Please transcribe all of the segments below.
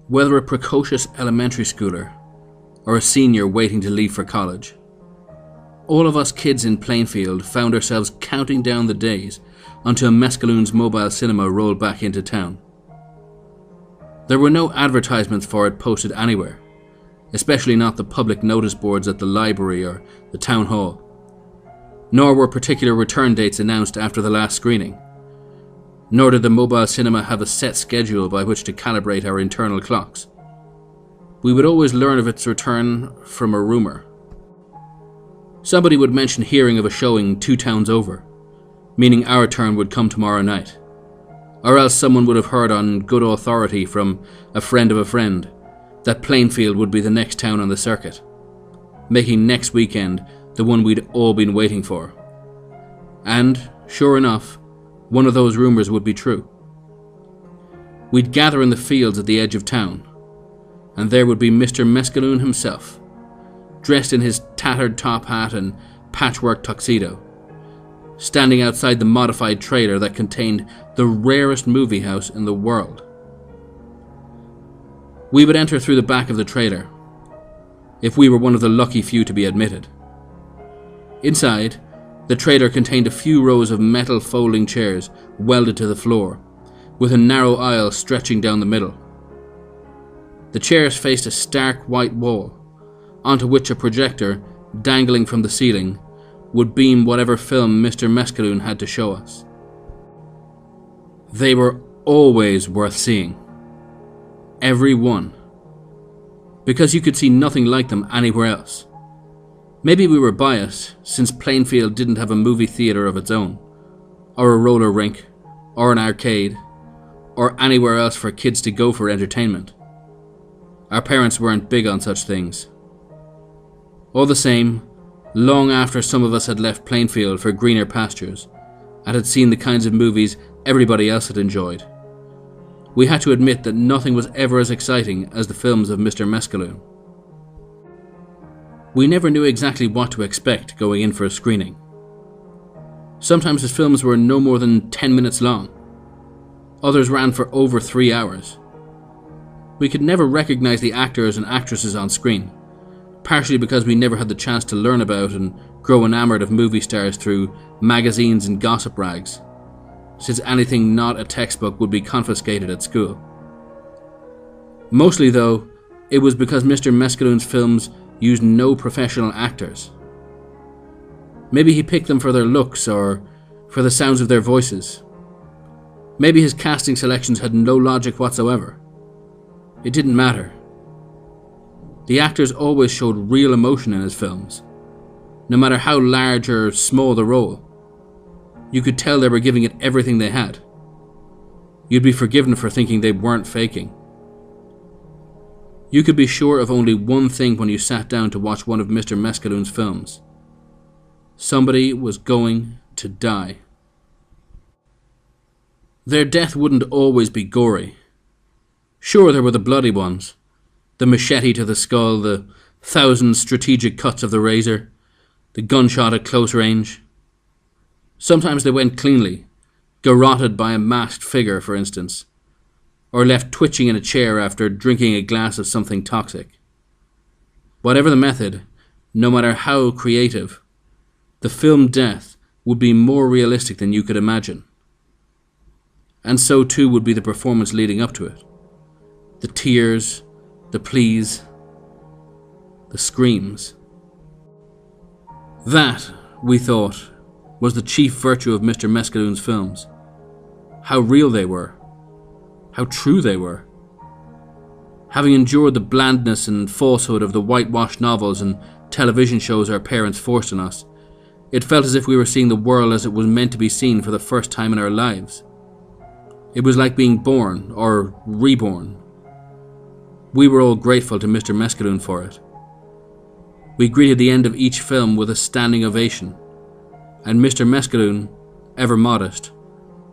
Whether a precocious elementary schooler or a senior waiting to leave for college, all of us kids in Plainfield found ourselves counting down the days until Mescalune's mobile cinema rolled back into town. There were no advertisements for it posted anywhere, especially not the public notice boards at the library or the town hall. Nor were particular return dates announced after the last screening. Nor did the mobile cinema have a set schedule by which to calibrate our internal clocks. We would always learn of its return from a rumour. Somebody would mention hearing of a showing 2 towns over, meaning our turn would come tomorrow night. Or else someone would have heard on good authority from a friend of a friend that Plainfield would be the next town on the circuit, making next weekend the one we'd all been waiting for. And, sure enough, one of those rumours would be true. We'd gather in the fields at the edge of town, and there would be Mr. Mescalune himself, dressed in his tattered top hat and patchwork tuxedo, standing outside the modified trailer that contained the rarest movie house in the world. We would enter through the back of the trailer, if we were one of the lucky few to be admitted. Inside, the trailer contained a few rows of metal folding chairs welded to the floor, with a narrow aisle stretching down the middle. The chairs faced a stark white wall, onto which a projector, dangling from the ceiling, would beam whatever film Mr. Mescalune had to show us. They were always worth seeing. Every one. Because you could see nothing like them anywhere else. Maybe we were biased, since Plainfield didn't have a movie theatre of its own, or a roller rink, or an arcade, or anywhere else for kids to go for entertainment. Our parents weren't big on such things. All the same, long after some of us had left Plainfield for greener pastures, and had seen the kinds of movies everybody else had enjoyed, we had to admit that nothing was ever as exciting as the films of Mr. Mescalune. We never knew exactly what to expect going in for a screening. Sometimes his films were no more than 10 minutes long. Others ran for over 3 hours. We could never recognize the actors and actresses on screen, partially because we never had the chance to learn about and grow enamored of movie stars through magazines and gossip rags, since anything not a textbook would be confiscated at school. Mostly, though, it was because Mr. Mescalune's films used no professional actors. Maybe he picked them for their looks or for the sounds of their voices. Maybe his casting selections had no logic whatsoever. It didn't matter. The actors always showed real emotion in his films, no matter how large or small the role. You could tell they were giving it everything they had. You'd be forgiven for thinking they weren't faking. You could be sure of only one thing when you sat down to watch one of Mr. Mescalune's films. Somebody was going to die. Their death wouldn't always be gory. Sure, there were the bloody ones, the machete to the skull, the 1,000 strategic cuts of the razor, the gunshot at close range. Sometimes they went cleanly, garroted by a masked figure, for instance, or left twitching in a chair after drinking a glass of something toxic. Whatever the method, no matter how creative, the film death would be more realistic than you could imagine. And so too would be the performance leading up to it. The tears, the pleas, the screams. That, we thought, was the chief virtue of Mr. Mescalune's films. How real they were. How true they were. Having endured the blandness and falsehood of the whitewashed novels and television shows our parents forced on us, it felt as if we were seeing the world as it was meant to be seen for the first time in our lives. It was like being born, or reborn. We were all grateful to Mr. Mescalune for it. We greeted the end of each film with a standing ovation, and Mr. Mescalune, ever modest,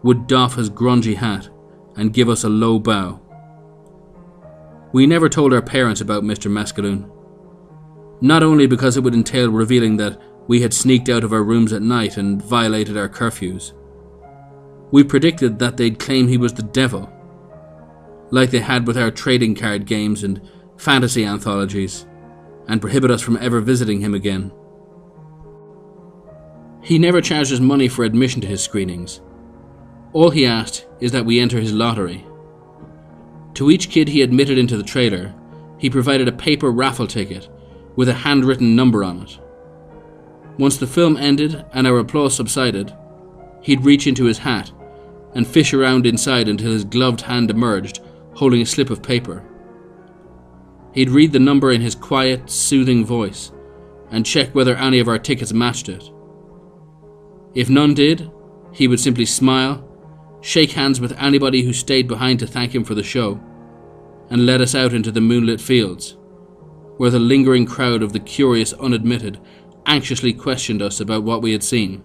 would doff his grungy hat and give us a low bow. We never told our parents about Mr. Mescalune, not only because it would entail revealing that we had sneaked out of our rooms at night and violated our curfews. We predicted that they'd claim he was the devil. like they had with our trading card games and fantasy anthologies, and prohibit us from ever visiting him again. He never charged us money for admission to his screenings. All he asked is that we enter his lottery. To each kid he admitted into the trailer, he provided a paper raffle ticket with a handwritten number on it. Once the film ended and our applause subsided, he'd reach into his hat and fish around inside until his gloved hand emerged, holding a slip of paper. He'd read the number in his quiet, soothing voice and check whether any of our tickets matched it. If none did, he would simply smile, shake hands with anybody who stayed behind to thank him for the show, and led us out into the moonlit fields, where the lingering crowd of the curious unadmitted anxiously questioned us about what we had seen.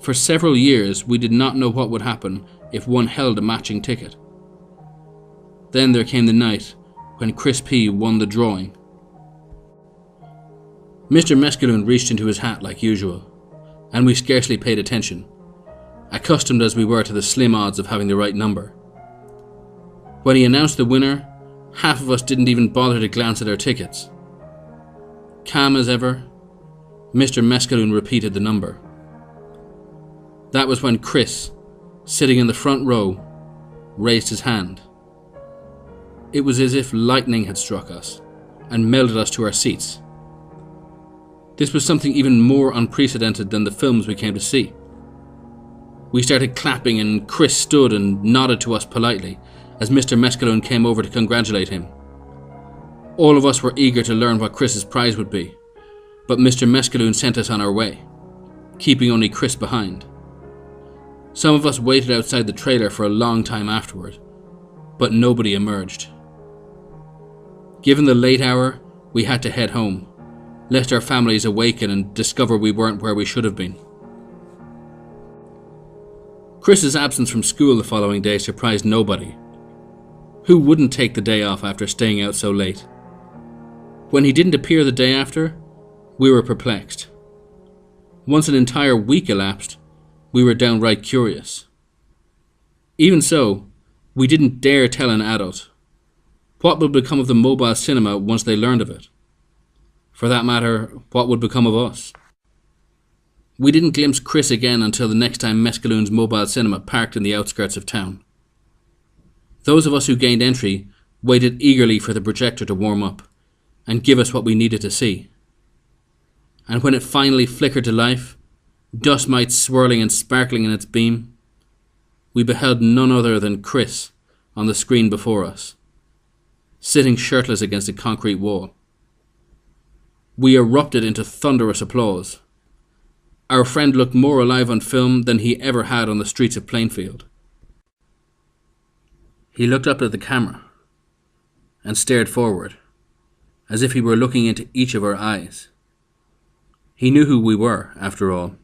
For several years, we did not know what would happen if one held a matching ticket. Then there came the night when Chris P. won the drawing. Mr. Mescalune reached into his hat like usual, and we scarcely paid attention, accustomed as we were to the slim odds of having the right number. When he announced the winner, half of us didn't even bother to glance at our tickets. Calm as ever, Mr. Mescalune repeated the number. That was when Chris, sitting in the front row, raised his hand. It was as if lightning had struck us and melded us to our seats. This was something even more unprecedented than the films we came to see. We started clapping and Chris stood and nodded to us politely as Mr. Mescalune came over to congratulate him. All of us were eager to learn what Chris's prize would be, but Mr. Mescalune sent us on our way, keeping only Chris behind. Some of us waited outside the trailer for a long time afterward, but nobody emerged. Given the late hour, we had to head home, lest our families awaken and discover we weren't where we should have been. Chris's absence from school the following day surprised nobody. Who wouldn't take the day off after staying out so late? When he didn't appear the day after, we were perplexed. Once an entire week elapsed, we were downright curious. Even so, we didn't dare tell an adult. What would become of the mobile cinema once they learned of it? For that matter, what would become of us? We didn't glimpse Chris again until the next time Mescalune's mobile cinema parked in the outskirts of town. Those of us who gained entry waited eagerly for the projector to warm up and give us what we needed to see. And when it finally flickered to life, dust mites swirling and sparkling in its beam, we beheld none other than Chris on the screen before us, sitting shirtless against a concrete wall. We erupted into thunderous applause. Our friend looked more alive on film than he ever had on the streets of Plainfield. He looked up at the camera and stared forward, as if he were looking into each of our eyes. He knew who we were, after all.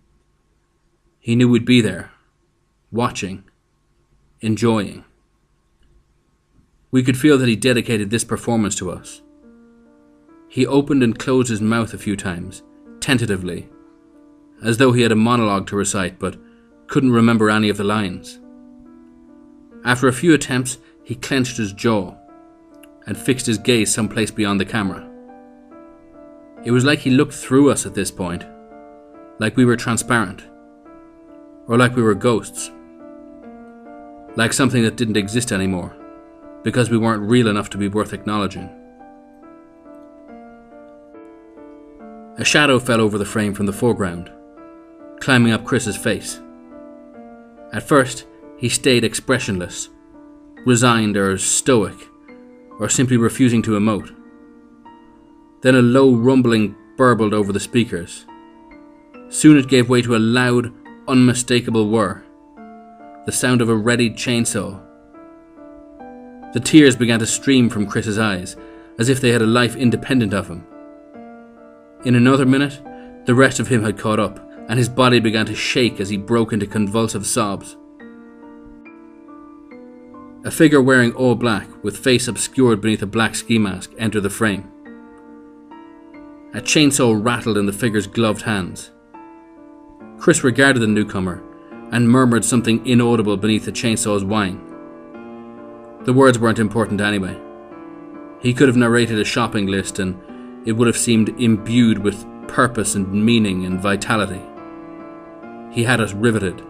He knew we'd be there, watching, enjoying. We could feel that he dedicated this performance to us. He opened and closed his mouth a few times, tentatively, as though he had a monologue to recite but couldn't remember any of the lines. After a few attempts, he clenched his jaw and fixed his gaze someplace beyond the camera. It was like he looked through us at this point, like we were transparent, or like we were ghosts, like something that didn't exist anymore, because we weren't real enough to be worth acknowledging. A shadow fell over the frame from the foreground, climbing up Chris's face. At first, he stayed expressionless, resigned or stoic, or simply refusing to emote. Then a low rumbling burbled over the speakers. Soon it gave way to a loud, unmistakable whir, the sound of a readied chainsaw. The tears began to stream from Chris's eyes, as if they had a life independent of him. In another minute, the rest of him had caught up, and his body began to shake as he broke into convulsive sobs. A figure wearing all black, with face obscured beneath a black ski mask, entered the frame. A chainsaw rattled in the figure's gloved hands. Chris regarded the newcomer and murmured something inaudible beneath the chainsaw's whine. The words weren't important anyway. He could have narrated a shopping list and it would have seemed imbued with purpose and meaning and vitality. He had us riveted.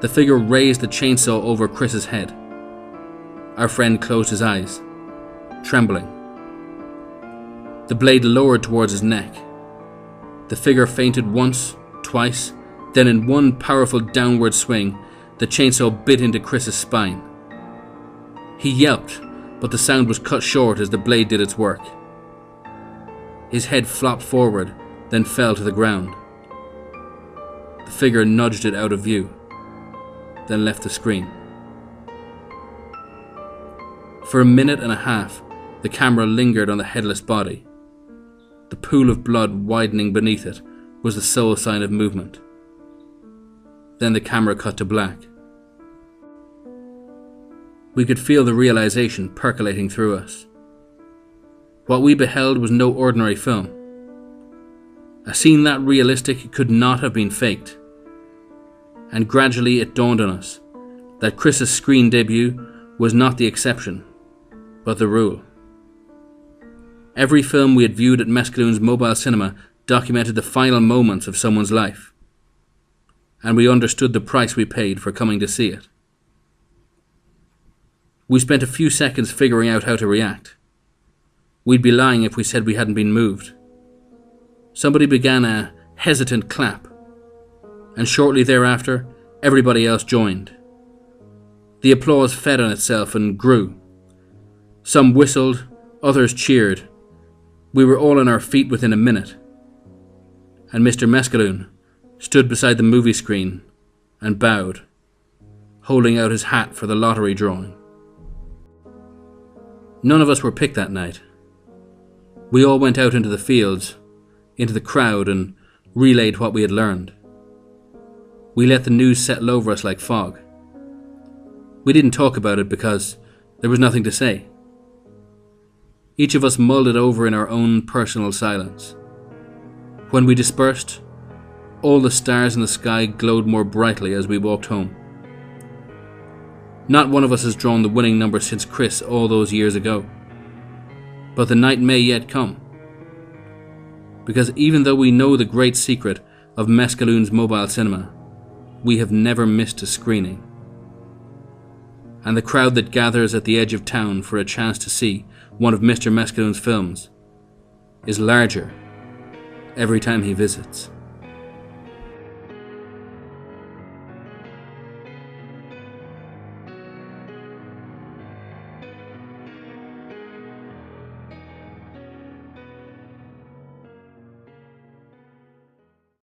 The figure raised the chainsaw over Chris's head. Our friend closed his eyes, trembling. The blade lowered towards his neck. The figure feinted once, twice, then in one powerful downward swing, the chainsaw bit into Chris's spine. He yelped, but the sound was cut short as the blade did its work. His head flopped forward, then fell to the ground. The figure nudged it out of view, then left the screen. For a minute and a half, the camera lingered on the headless body. The pool of blood widening beneath it was the sole sign of movement. Then the camera cut to black. We could feel the realization percolating through us. What we beheld was no ordinary film. A scene that realistic could not have been faked. And gradually it dawned on us that Chris's screen debut was not the exception, but the rule. Every film we had viewed at Mescalune's mobile cinema documented the final moments of someone's life, and we understood the price we paid for coming to see it. We spent a few seconds figuring out how to react. We'd be lying if we said we hadn't been moved. Somebody began a hesitant clap, and shortly thereafter, everybody else joined. The applause fed on itself and grew. Some whistled, others cheered. We were all on our feet within a minute, and Mr. Mescalune stood beside the movie screen and bowed, holding out his hat for the lottery drawing. None of us were picked that night. We all went out into the fields, into the crowd, and relayed what we had learned. We let the news settle over us like fog. We didn't talk about it because there was nothing to say. Each of us mulled it over in our own personal silence. When we dispersed, all the stars in the sky glowed more brightly as we walked home. Not one of us has drawn the winning number since Chris all those years ago. But the night may yet come. Because even though we know the great secret of Mescalune's mobile cinema, we have never missed a screening. And the crowd that gathers at the edge of town for a chance to see one of Mr. Mescalune's films is larger every time he visits.